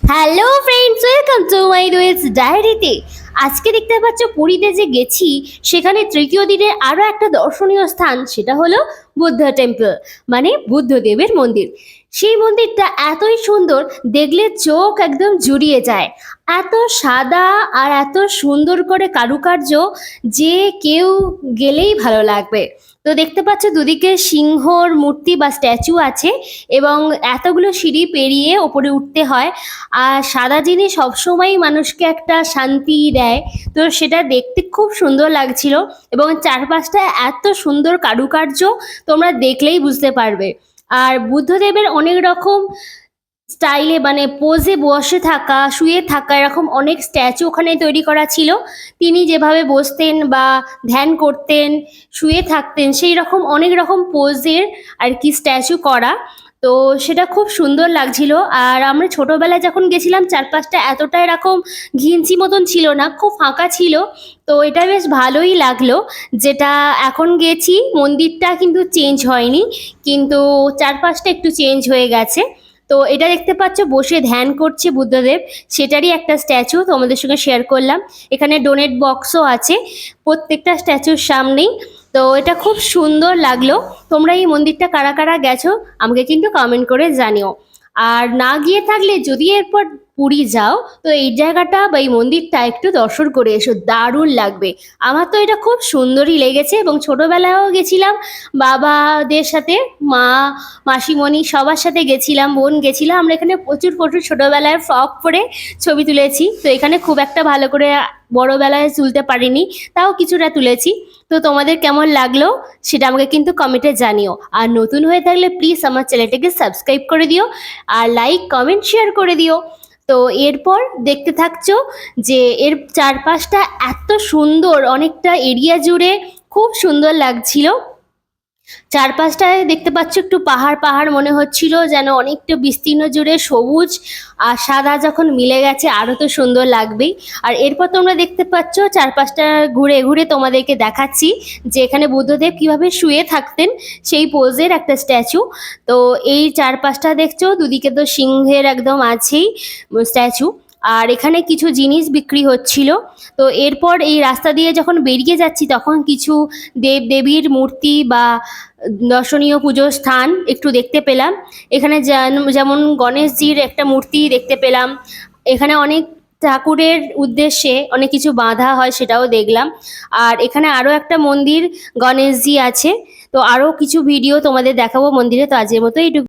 Hello friends, welcome to my duets ডায়েরিতে। আজকে দেখতে পাচ্ছ পুরীতে যে গেছি, সেখানে তৃতীয় দিনের আরও একটা দর্শনীয় স্থান, সেটা হলো বুদ্ধ টেম্পল, মানে বুদ্ধদেবের মন্দির। সেই মন্দিরটা এতই সুন্দর, দেখলে চোখ একদম জুড়িয়ে যায়। এত সাদা আর এত সুন্দর করে কারুকার্য যে কেউ গেলেই ভালো লাগবে। তো দেখতে পাচ্ছ দুদিকে সিংহর মূর্তি বা স্ট্যাচু আছে, এবং এতগুলো সিঁড়ি পেরিয়ে ওপরে উঠতে হয়। আর সাদা জিনিস সবসময়ই মানুষকে একটা শান্তি দেয়। তো সেটা দেখতে খুব সুন্দর লাগছিল, এবং চারপাশটা এত সুন্দর কারুকার্য, তোমরা দেখলেই বুঝতে পারবে। আর বুদ্ধদেবের অনেক রকম স্টাইলে, মানে পোজে বসে থাকা, শুয়ে থাকা, এরকম অনেক স্ট্যাচু ওখানে তৈরি করা ছিল। তিনি যেভাবে বসতেন বা ধ্যান করতেন, শুয়ে থাকতেন, সেই রকম অনেক রকম পোজের আর কি স্ট্যাচু করা। তো সেটা খুব সুন্দর লাগছিল। আর আমরা ছোটবেলায় যখন গেছিলাম, চারপাশটা এতটা এরকম ঘিঞ্চি মতন ছিল না, খুব ফাঁকা ছিল। তো এটা বেশ ভালোই লাগলো। যেটা এখন গেছি, মন্দিরটা কিন্তু চেঞ্জ হয়নি, কিন্তু চারপাশটা একটু চেঞ্জ হয়ে গেছে। তো এটা দেখতে পাচ্ছ বসে ধ্যান করছে বুদ্ধদেব, সেটারই একটা স্ট্যাচু তোমাদের সঙ্গে শেয়ার করলাম। এখানে ডোনেট বক্সও আছে প্রত্যেকটা স্ট্যাচুর সামনেই। তো এটা খুব সুন্দর লাগলো। তোমরা এই মন্দিরটা কারা কারা গেছো আমাকে কিন্তু কমেন্ট করে জানিও। আর না গিয়ে থাকলে যদি এরপর পুরী যাও, তো এই জায়গাটা বা এই মন্দিরটা একটু দর্শন করে এসো, দারুণ লাগবে। আমার তো এটা খুব সুন্দরই লেগেছে, এবং ছোটবেলায়ও গেছিলাম বাবাদের সাথে, মা মাসিমণি সবার সাথে গেছিলাম, বোন গেছিলাম। আমরা এখানে প্রচুর প্রচুর ছোটবেলায় ফ্রক পরে ছবি তুলেছি। তো এখানে খুব একটা ভালো করে বড়বেলায় তুলতে পারিনি, তাও কিছুটা তুলেছি। তো তোমাদের কেমন লাগলো সেটা আমাকে কিন্তু কমেন্টে জানিও। আর নতুন হয়ে থাকলে প্লিজ আমার চ্যানেলটাকে সাবস্ক্রাইব করে দিও, আর লাইক কমেন্ট শেয়ার করে দিও। তো এরপর দেখতে থাকছো যে এর চারপাশটা এত সুন্দর, অনেকটা এরিয়া জুড়ে খুব সুন্দর লাগছিল। চারপাশটায় দেখতে পাচ্ছ একটু পাহাড় পাহাড় মনে হচ্ছিল, যেন অনেকটা বিস্তীর্ণ জুড়ে সবুজ আর সাদা যখন মিলে গেছে আরো তো সুন্দর লাগবেই। আর এরপর তোমরা দেখতে পাচ্ছ চারপাশটা ঘুরে ঘুরে তোমাদেরকে দেখাচ্ছি যে এখানে বুদ্ধদেব কিভাবে শুয়ে থাকতেন, সেই পোজের একটা স্ট্যাচু। তো এই চারপাশটা দেখছো, দুদিকে তো সিংহের একদম আছেই স্ট্যাচু। আর এখানে কিছু জিনিস বিক্রি হচ্ছিল। তো এরপর এই রাস্তা দিয়ে যখন বেরিয়ে যাচ্ছি, তখন কিছু দেব দেবীর মূর্তি বা দর্শনীয় পুজোর স্থান একটু দেখতে পেলাম। এখানে যেমন গণেশজির একটা মূর্তি দেখতে পেলাম। এখানে অনেক ঠাকুরের উদ্দেশ্যে অনেক কিছু বাঁধা হয়, সেটাও দেখলাম। আর এখানে আরও একটা মন্দির গণেশজি আছে। তো আরও কিছু ভিডিও তোমাদের দেখাবো মন্দিরে। তো আজকের মতো এইটুকু।